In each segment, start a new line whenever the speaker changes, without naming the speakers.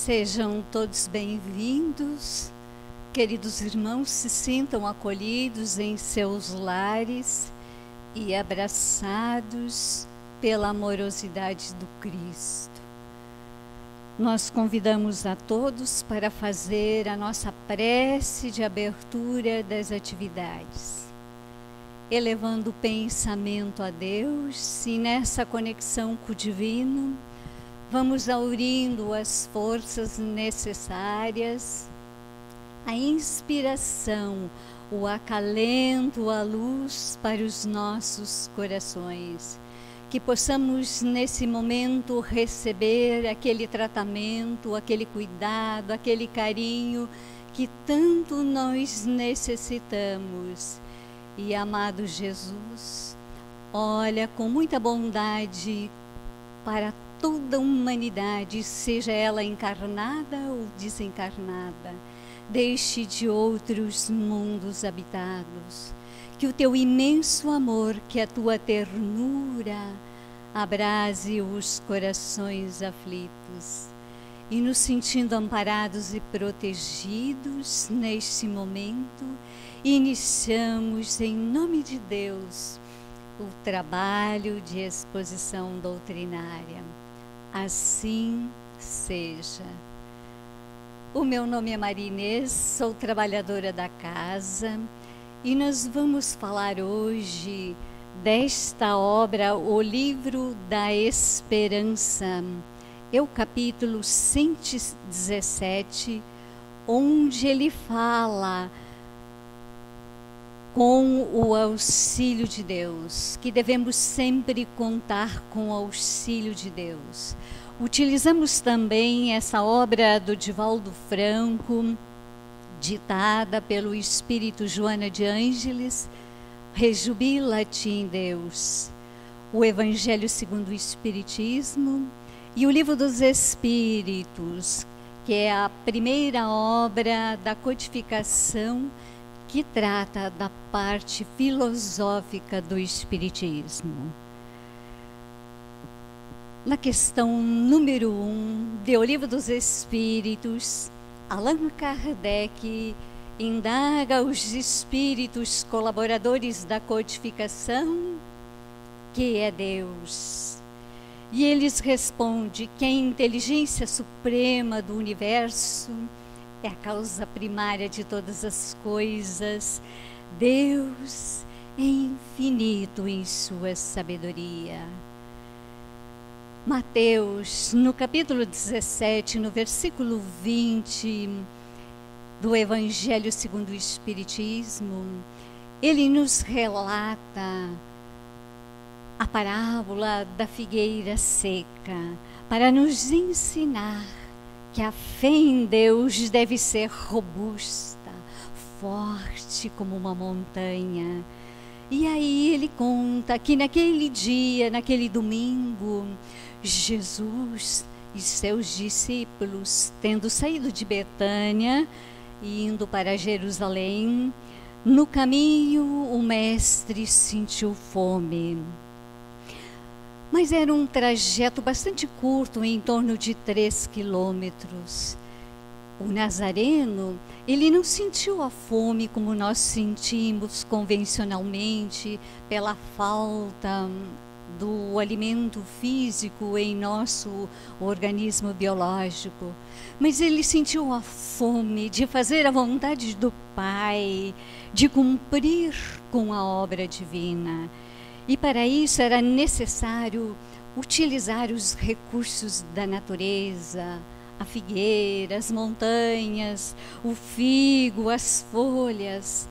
Sejam todos bem-vindos, queridos irmãos, se sintam acolhidos em seus lares e abraçados pela amorosidade do Cristo. Nós convidamos a todos para fazer a nossa prece de abertura das atividades, elevando o pensamento a Deus e nessa conexão com o Divino, vamos aurindo as forças necessárias, a inspiração, o acalento, a luz para os nossos corações. Que possamos nesse momento receber aquele tratamento, aquele cuidado, aquele carinho que tanto nós necessitamos. E amado Jesus, olha com muita bondade para toda a humanidade, seja ela encarnada ou desencarnada, deixe de outros mundos habitados, que o teu imenso amor, que a tua ternura abrase os corações aflitos, e nos sentindo amparados e protegidos neste momento, iniciamos em nome de Deus o trabalho de exposição doutrinária. Assim seja. O meu nome é Maria Inês, sou trabalhadora da casa e nós vamos falar hoje desta obra, o Livro da Esperança. É o capítulo 117, onde ele fala com o auxílio de Deus, que devemos sempre contar com o auxílio de Deus. Utilizamos também essa obra do Divaldo Franco, ditada pelo Espírito Joana de Ângeles, Rejubila-te em Deus, o Evangelho segundo o Espiritismo e o Livro dos Espíritos, que é a primeira obra da codificação que trata da parte filosófica do Espiritismo. Na questão número 1 do Livro dos Espíritos, Allan Kardec indaga os espíritos colaboradores da codificação, que é Deus. E eles respondem que a inteligência suprema do universo é a causa primária de todas as coisas. Deus é infinito em sua sabedoria. Mateus, no capítulo 17, no versículo 20 do Evangelho segundo o Espiritismo, ele nos relata a parábola da figueira seca para nos ensinar que a fé em Deus deve ser robusta, forte como uma montanha. E aí ele conta que naquele dia, naquele domingo, Jesus e seus discípulos, tendo saído de Betânia e indo para Jerusalém, no caminho o mestre sentiu fome. Mas era um trajeto bastante curto, em torno de 3 quilômetros. O nazareno, ele não sentiu a fome como nós sentimos convencionalmente, pela falta do alimento físico em nosso organismo biológico. Mas ele sentiu a fome de fazer a vontade do Pai, de cumprir com a obra divina. E para isso era necessário utilizar os recursos da natureza, a figueira, as montanhas, o figo, as folhas.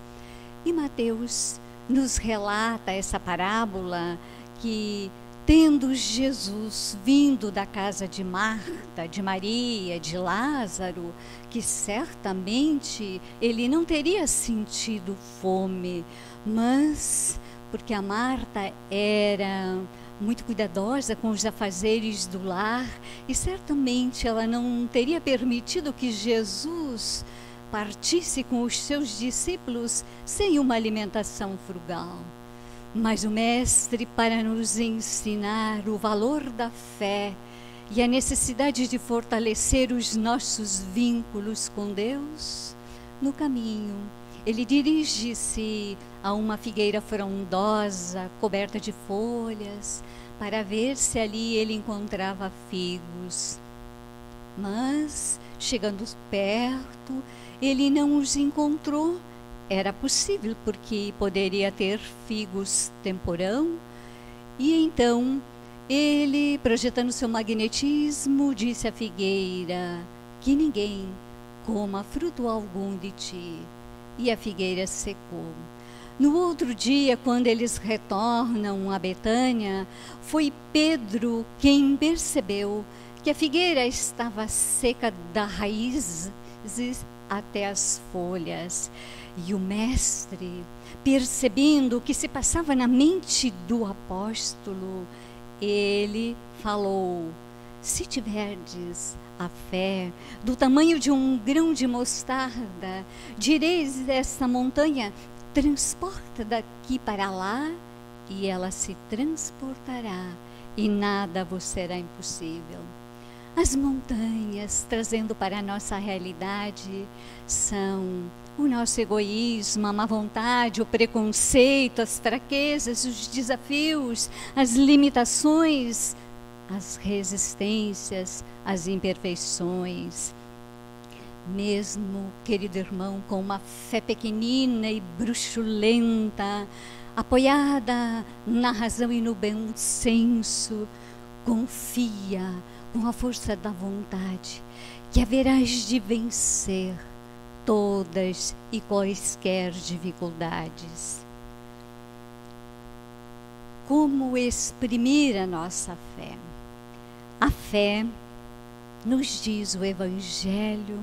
E Mateus nos relata essa parábola que, tendo Jesus vindo da casa de Marta, de Maria, de Lázaro, que certamente ele não teria sentido fome, mas porque a Marta era muito cuidadosa com os afazeres do lar e certamente ela não teria permitido que Jesus partisse com os seus discípulos sem uma alimentação frugal. Mas o Mestre, para nos ensinar o valor da fé e a necessidade de fortalecer os nossos vínculos com Deus, no caminho, ele dirige-se a uma figueira frondosa, coberta de folhas, para ver se ali ele encontrava figos. Mas, chegando perto, ele não os encontrou. Era possível, porque poderia ter figos temporão. E então, ele, projetando seu magnetismo, disse à figueira: que ninguém coma fruto algum de ti. E a figueira secou. No outro dia, quando eles retornam a Betânia, foi Pedro quem percebeu que a figueira estava seca da raiz até as folhas. E o mestre, percebendo o que se passava na mente do apóstolo, ele falou: se tiverdes a fé do tamanho de um grão de mostarda, direis esta montanha: transporta daqui para lá, e ela se transportará, e nada vos será impossível. As montanhas, trazendo para a nossa realidade, são o nosso egoísmo, a má vontade, o preconceito, as fraquezas, os desafios, as limitações, as resistências, as imperfeições. Mesmo, querido irmão, com uma fé pequenina e bruxulenta, apoiada na razão e no bom senso, confia com a força da vontade que haverás de vencer todas e quaisquer dificuldades. Como exprimir a nossa fé? A fé, nos diz o Evangelho,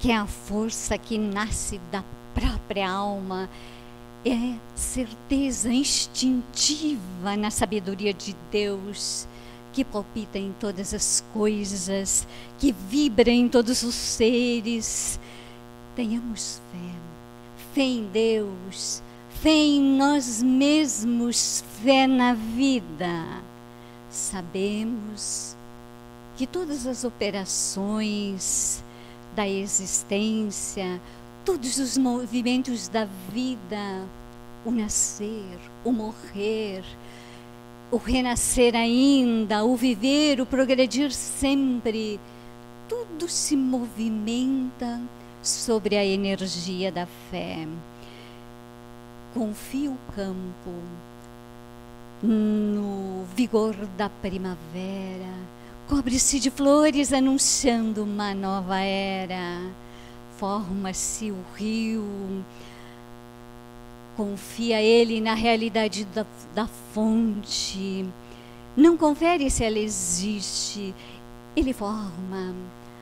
que é a força que nasce da própria alma, é certeza instintiva na sabedoria de Deus, que palpita em todas as coisas, que vibra em todos os seres. Tenhamos fé em Deus, fé em nós mesmos, fé na vida. Sabemos que todas as operações da existência, todos os movimentos da vida, o nascer, o morrer, o renascer ainda, o viver, o progredir sempre, tudo se movimenta sobre a energia da fé. Confia o campo no vigor da primavera, cobre-se de flores anunciando uma nova era, forma-se o rio, confia ele na realidade da fonte, não confere se ela existe, ele forma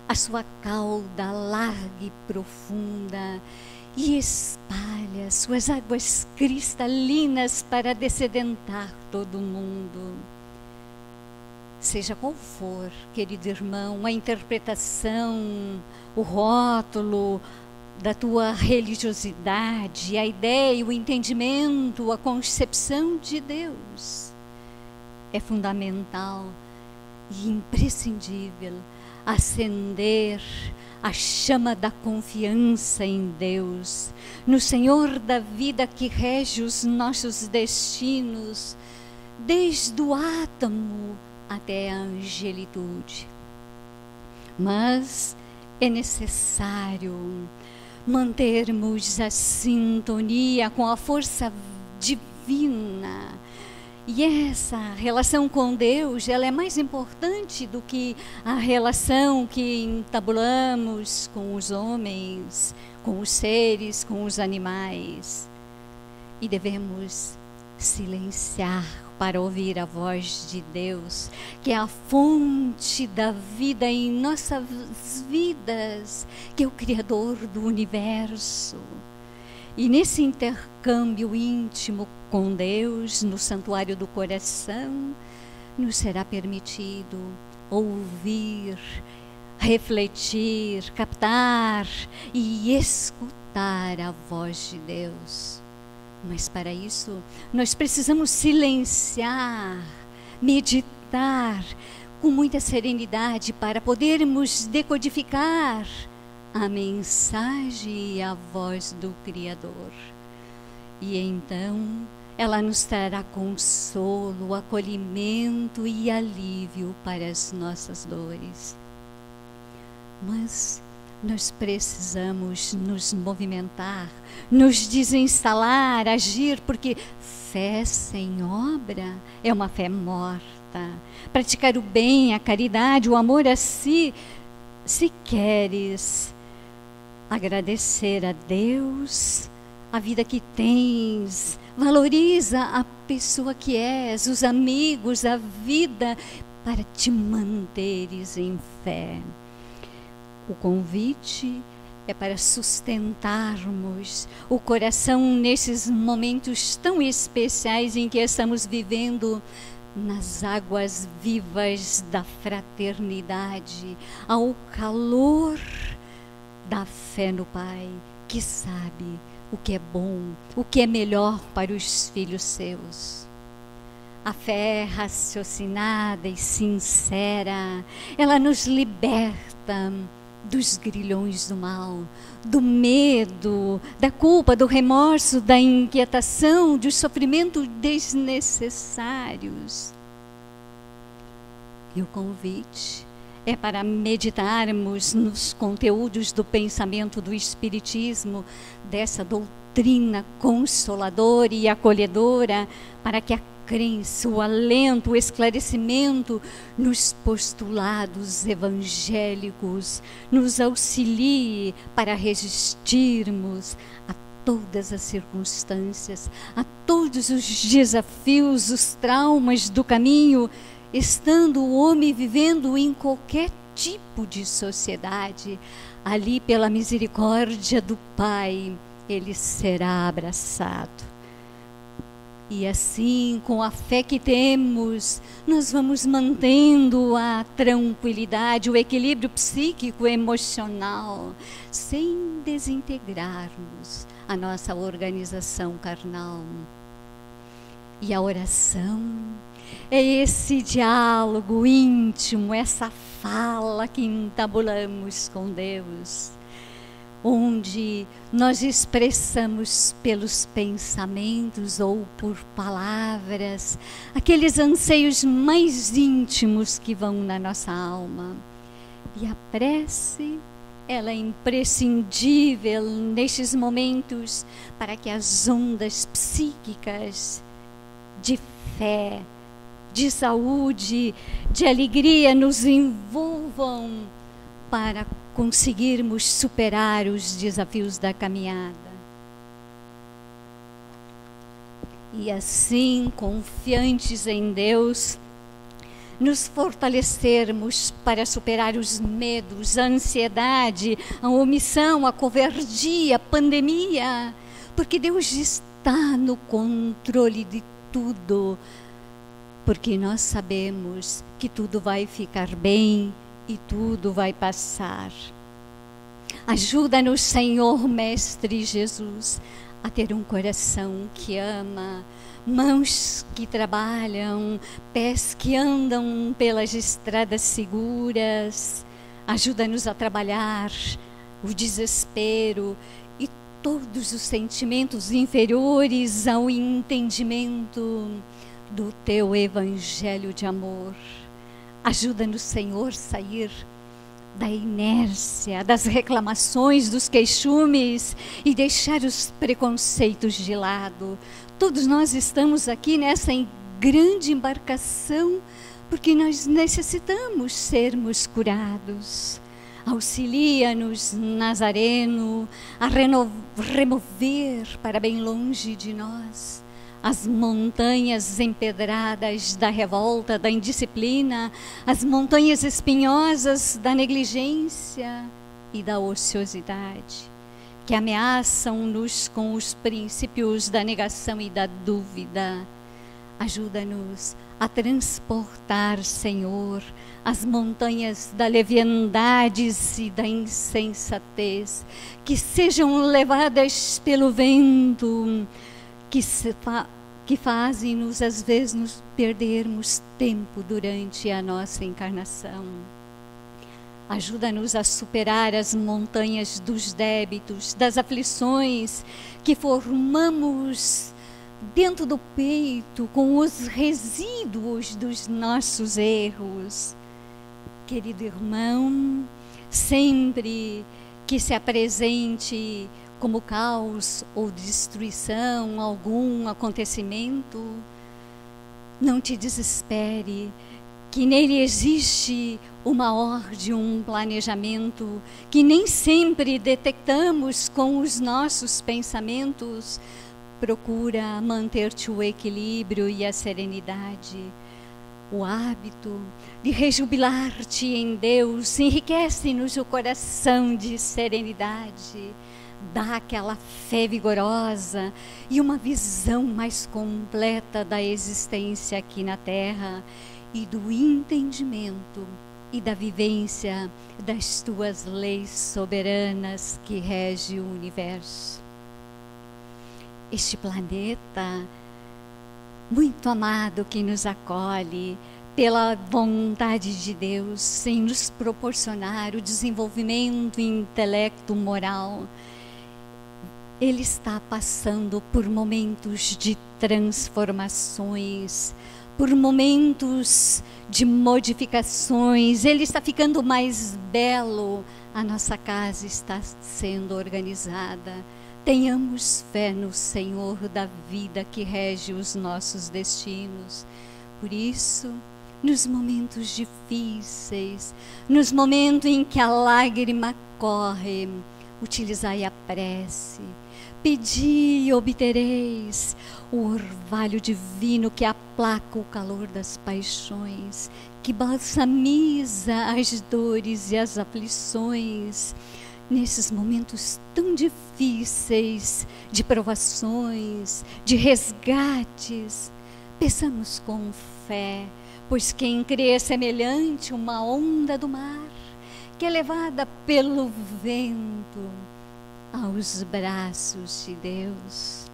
a sua cauda larga e profunda e espalha suas águas cristalinas para dessedentar todo mundo. Seja qual for, querido irmão, a interpretação, o rótulo da tua religiosidade, a ideia, o entendimento, a concepção de Deus, é fundamental e imprescindível acender a chama da confiança em Deus, no Senhor da vida que rege os nossos destinos, desde o átomo até a angelitude. Mas é necessário mantermos a sintonia com a força divina. E essa relação com Deus, ela é mais importante do que a relação que entabulamos com os homens, com os seres, com os animais. E devemos silenciar para ouvir a voz de Deus, que é a fonte da vida em nossas vidas, que é o Criador do universo. E nesse intercâmbio íntimo com Deus, no santuário do coração, nos será permitido ouvir, refletir, captar e escutar a voz de Deus. Mas para isso, nós precisamos silenciar, meditar, com muita serenidade para podermos decodificar a mensagem e a voz do Criador. E então ela nos trará consolo, acolhimento e alívio para as nossas dores. Mas nós precisamos nos movimentar, nos desinstalar, agir, porque fé sem obra é uma fé morta. Praticar o bem, a caridade, o amor a si, se queres agradecer a Deus, a vida que tens, valoriza a pessoa que és, os amigos, a vida, para te manteres em fé. O convite é para sustentarmos o coração nesses momentos tão especiais em que estamos vivendo nas águas vivas da fraternidade, ao calor da fé no Pai, que sabe o que é bom, o que é melhor para os filhos seus. A fé raciocinada e sincera, ela nos liberta dos grilhões do mal, do medo, da culpa, do remorso, da inquietação, dos sofrimentos desnecessários. E o convite é para meditarmos nos conteúdos do pensamento do Espiritismo, dessa doutrina consoladora e acolhedora, para que a crença, o alento, o esclarecimento nos postulados evangélicos nos auxilie para resistirmos a todas as circunstâncias, a todos os desafios, os traumas do caminho, estando o homem vivendo em qualquer tipo de sociedade, ali pela misericórdia do Pai, ele será abraçado. E assim, com a fé que temos, nós vamos mantendo a tranquilidade, o equilíbrio psíquico, emocional, sem desintegrarmos a nossa organização carnal. E a oração é esse diálogo íntimo, essa fala que entabulamos com Deus, onde nós expressamos pelos pensamentos ou por palavras aqueles anseios mais íntimos que vão na nossa alma. E a prece, ela é imprescindível nestes momentos para que as ondas psíquicas de fé, de saúde, de alegria nos envolvam para conseguirmos superar os desafios da caminhada. E assim, confiantes em Deus, nos fortalecermos para superar os medos, a ansiedade, a omissão, a covardia, a pandemia, porque Deus está no controle de tudo, porque nós sabemos que tudo vai ficar bem e tudo vai passar. Ajuda-nos, Senhor Mestre Jesus, a ter um coração que ama, mãos que trabalham, pés que andam pelas estradas seguras. Ajuda-nos a trabalhar o desespero e todos os sentimentos inferiores ao entendimento do Teu Evangelho de amor. Ajuda-nos, Senhor, a sair da inércia, das reclamações, dos queixumes e deixar os preconceitos de lado. Todos nós estamos aqui nessa grande embarcação porque nós necessitamos sermos curados. Auxilia-nos, Nazareno, a remover para bem longe de nós as montanhas empedradas da revolta, da indisciplina, as montanhas espinhosas da negligência e da ociosidade, que ameaçam-nos com os princípios da negação e da dúvida. Ajuda-nos a transportar, Senhor, as montanhas da leviandade e da insensatez, que sejam levadas pelo vento, que fazem-nos, às vezes, nos perdermos tempo durante a nossa encarnação. Ajuda-nos a superar as montanhas dos débitos, das aflições que formamos dentro do peito com os resíduos dos nossos erros. Querido irmão, sempre que se apresente como caos ou destruição algum acontecimento, não te desespere, que nele existe uma ordem, um planejamento que nem sempre detectamos com os nossos pensamentos. Procura manter-te o equilíbrio e a serenidade. O hábito de rejubilar-te em Deus enriquece-nos o coração de serenidade, dá aquela fé vigorosa e uma visão mais completa da existência aqui na Terra e do entendimento e da vivência das tuas leis soberanas que regem o universo. Este planeta muito amado que nos acolhe pela vontade de Deus em nos proporcionar o desenvolvimento intelecto moral, ele está passando por momentos de transformações, por momentos de modificações, ele está ficando mais belo, a nossa casa está sendo organizada. Tenhamos fé no Senhor da vida que rege os nossos destinos. Por isso, nos momentos difíceis, nos momentos em que a lágrima corre, utilizai a prece. Pedi e obtereis o orvalho divino que aplaca o calor das paixões, que balsamiza as dores e as aflições. Nesses momentos tão difíceis, de provações, de resgates, peçamos com fé, pois quem crê é semelhante a uma onda do mar, que é levada pelo vento aos braços de Deus.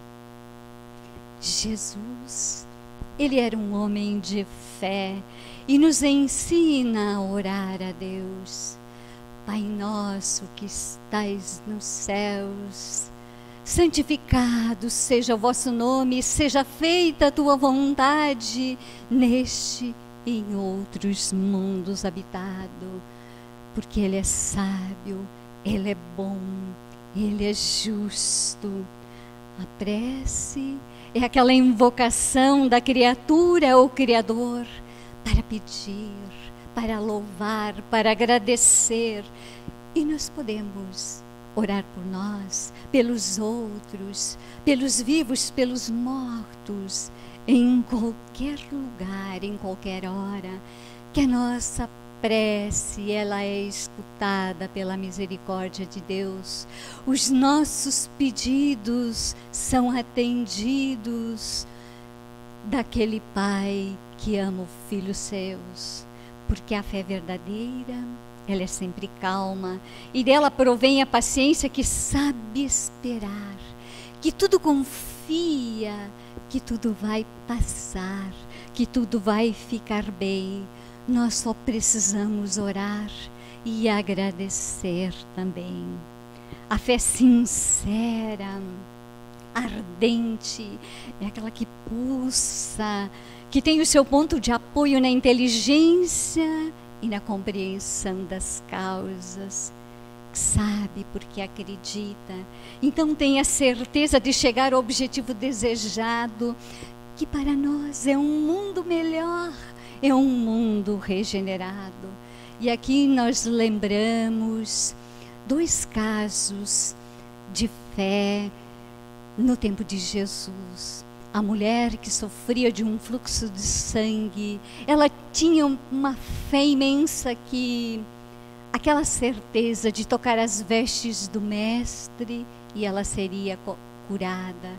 Jesus, ele era um homem de fé e nos ensina a orar a Deus. Pai nosso que estais nos céus, santificado seja o vosso nome, seja feita a tua vontade neste e em outros mundos habitados, porque Ele é sábio, Ele é bom, Ele é justo. A prece é aquela invocação da criatura ao Criador para pedir, para louvar, para agradecer. E nós podemos orar por nós, pelos outros, pelos vivos, pelos mortos, em qualquer lugar, em qualquer hora, que a nossa prece, ela é escutada pela misericórdia de Deus. Os nossos pedidos são atendidos daquele Pai que ama os filhos seus. Porque a fé verdadeira, ela é sempre calma, e dela provém a paciência que sabe esperar, que tudo confia, que tudo vai passar, que tudo vai ficar bem. Nós só precisamos orar e agradecer também. A fé sincera, ardente, é aquela que pulsa, que tem o seu ponto de apoio na inteligência e na compreensão das causas, sabe porque acredita. Então tenha certeza de chegar ao objetivo desejado, que para nós é um mundo melhor, é um mundo regenerado. E aqui nós lembramos 2 casos de fé no tempo de Jesus. A mulher que sofria de um fluxo de sangue, ela tinha uma fé imensa, que aquela certeza de tocar as vestes do mestre e ela seria curada.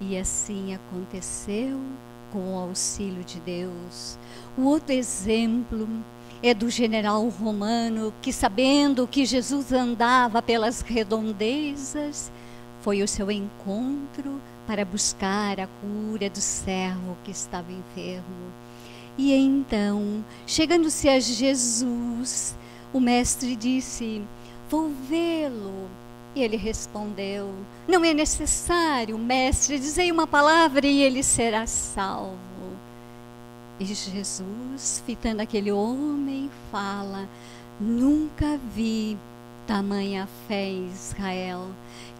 E assim aconteceu com o auxílio de Deus. O outro exemplo é do general romano que, sabendo que Jesus andava pelas redondezas, foi ao seu encontro para buscar a cura do servo que estava enfermo. E então, chegando-se a Jesus, o mestre disse: vou vê-lo. E ele respondeu: não é necessário, mestre, dizei uma palavra e ele será salvo. E Jesus, fitando aquele homem, fala: nunca vi tamanha fé em Israel,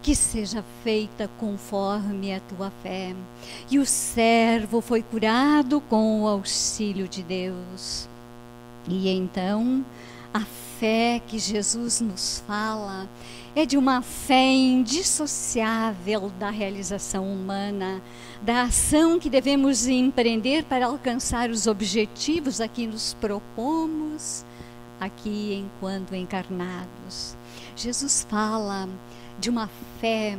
que seja feita conforme a tua fé. E o servo foi curado com o auxílio de Deus. E então, a fé que Jesus nos fala é de uma fé indissociável da realização humana, da ação que devemos empreender para alcançar os objetivos a que nos propomos aqui enquanto encarnados. Jesus fala de uma fé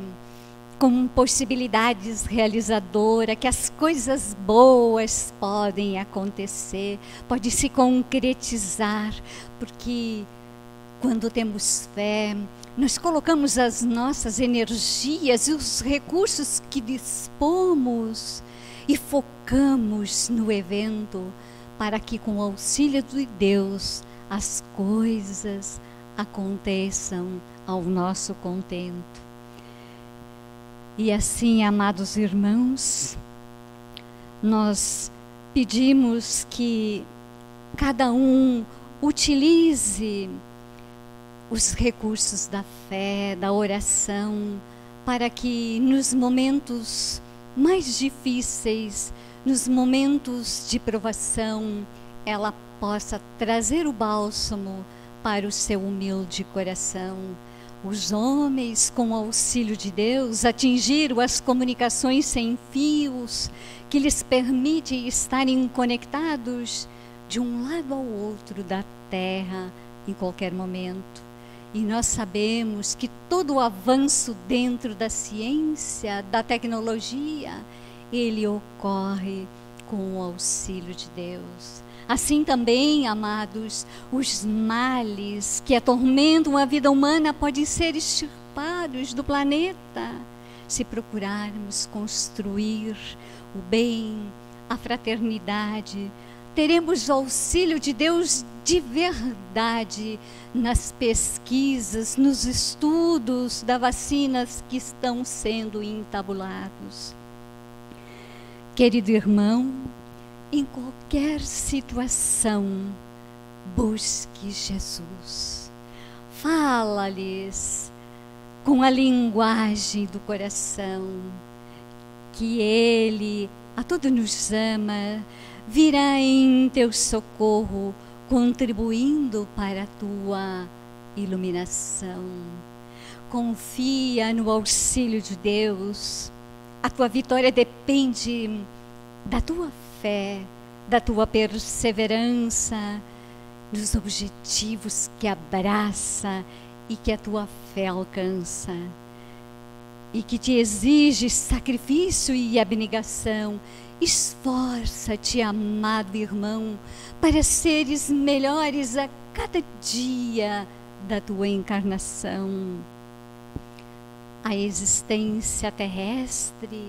com possibilidades realizadoras, que as coisas boas podem acontecer, pode se concretizar, porque quando temos fé, nós colocamos as nossas energias e os recursos que dispomos e focamos no evento para que, com o auxílio de Deus, as coisas aconteçam ao nosso contento. E assim, amados irmãos, nós pedimos que cada um utilize os recursos da fé, da oração, para que nos momentos mais difíceis, nos momentos de provação, ela possa trazer o bálsamo para o seu humilde coração. Os homens, com o auxílio de Deus, atingiram as comunicações sem fios, que lhes permite estarem conectados de um lado ao outro da terra em qualquer momento. E nós sabemos que todo o avanço dentro da ciência, da tecnologia, ele ocorre com o auxílio de Deus. Assim também, amados, os males que atormentam a vida humana podem ser extirpados do planeta, se procurarmos construir o bem, a fraternidade. Teremos o auxílio de Deus de verdade nas pesquisas, nos estudos das vacinas que estão sendo entabulados. Querido irmão, em qualquer situação, busque Jesus. Fala-lhes com a linguagem do coração, que Ele a todos nos ama, virá em teu socorro, contribuindo para a tua iluminação. Confia no auxílio de Deus. A tua vitória depende da tua fé, da tua perseverança, dos objetivos que abraça e que a tua fé alcança, e que te exige sacrifício e abnegação. Esforça-te, amado irmão, para seres melhores a cada dia da tua encarnação. A existência terrestre,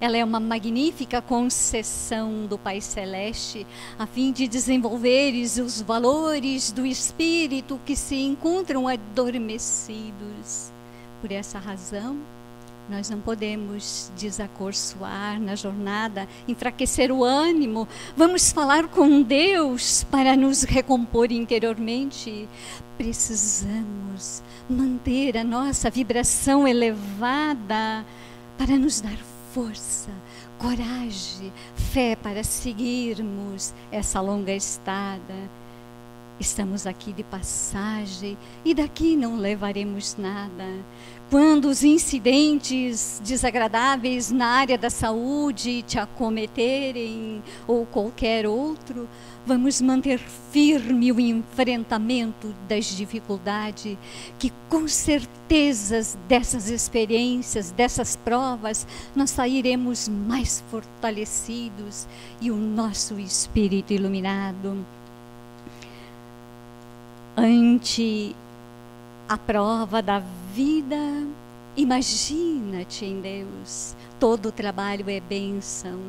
ela é uma magnífica concessão do Pai Celeste, a fim de desenvolveres os valores do espírito que se encontram adormecidos. Por essa razão, nós não podemos desacorçoar na jornada, enfraquecer o ânimo. Vamos falar com Deus para nos recompor interiormente. Precisamos manter a nossa vibração elevada para nos dar força, coragem, fé para seguirmos essa longa estrada. Estamos aqui de passagem e daqui não levaremos nada. Quando os incidentes desagradáveis na área da saúde te acometerem ou qualquer outro, vamos manter firme o enfrentamento das dificuldades, que com certeza dessas experiências, dessas provas, nós sairemos mais fortalecidos e o nosso espírito iluminado. Ante a prova da vida, Imagina-te em Deus. Todo trabalho é bênção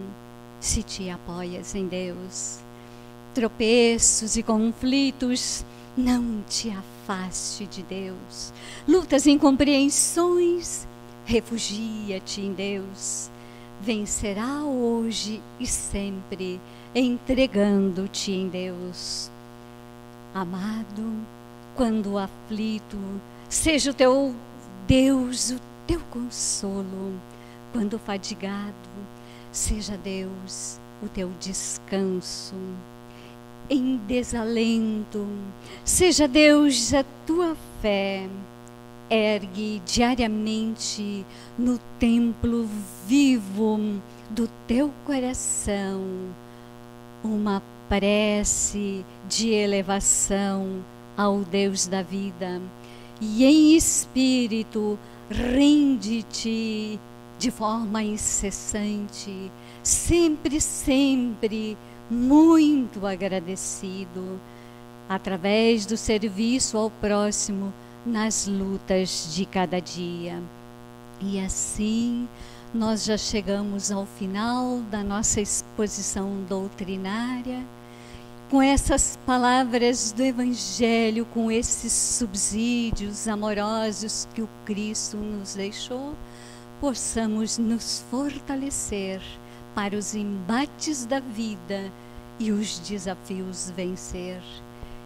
se te apoias em Deus. Tropeços e conflitos, não te afaste de Deus. Lutas e incompreensões, refugia-te em Deus. Vencerá hoje e sempre, entregando-te em Deus. Amado, quando aflito, seja o teu Deus o teu consolo. Quando fadigado, seja Deus o teu descanso. Em desalento, seja Deus a tua fé. Ergue diariamente no templo vivo do teu coração uma prece de elevação ao Deus da vida, e em espírito rende-te de forma incessante, sempre, sempre muito agradecido, através do serviço ao próximo nas lutas de cada dia. E assim nós já chegamos ao final da nossa exposição doutrinária, com essas palavras do Evangelho, com esses subsídios amorosos que o Cristo nos deixou, possamos nos fortalecer para os embates da vida e os desafios vencer.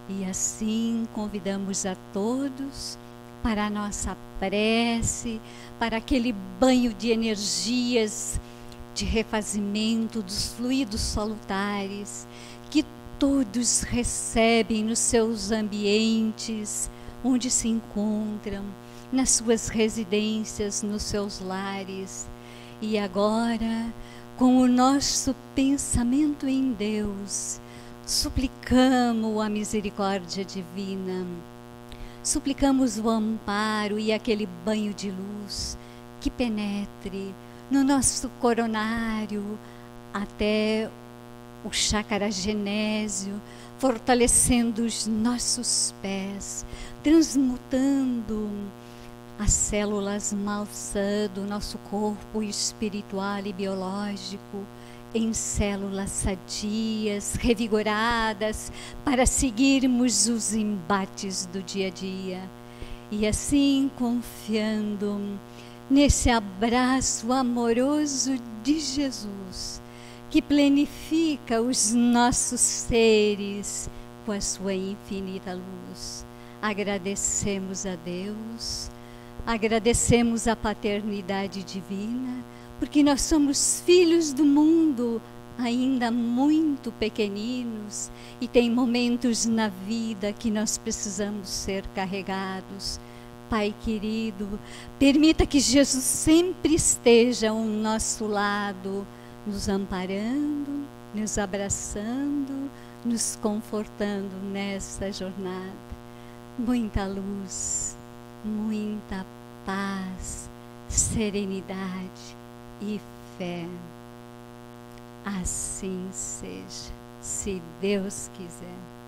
E assim convidamos a todos para a nossa prece, para aquele banho de energias, de refazimento dos fluidos salutares, que todos recebem nos seus ambientes, onde se encontram, nas suas residências, nos seus lares. E agora, com o nosso pensamento em Deus, suplicamos a misericórdia divina, suplicamos o amparo e aquele banho de luz que penetre no nosso coronário até o chácara genésio, fortalecendo os nossos pés, transmutando as células malsã do nosso corpo espiritual e biológico em células sadias, revigoradas, para seguirmos os embates do dia a dia. E assim, confiando nesse abraço amoroso de Jesus, que plenifica os nossos seres com a sua infinita luz, agradecemos a Deus, agradecemos a paternidade divina, porque nós somos filhos do mundo, ainda muito pequeninos, e tem momentos na vida que nós precisamos ser carregados. Pai querido, permita que Jesus sempre esteja ao nosso lado, nos amparando, nos abraçando, nos confortando nessa jornada. Muita luz, muita paz, serenidade e fé. Assim seja, se Deus quiser.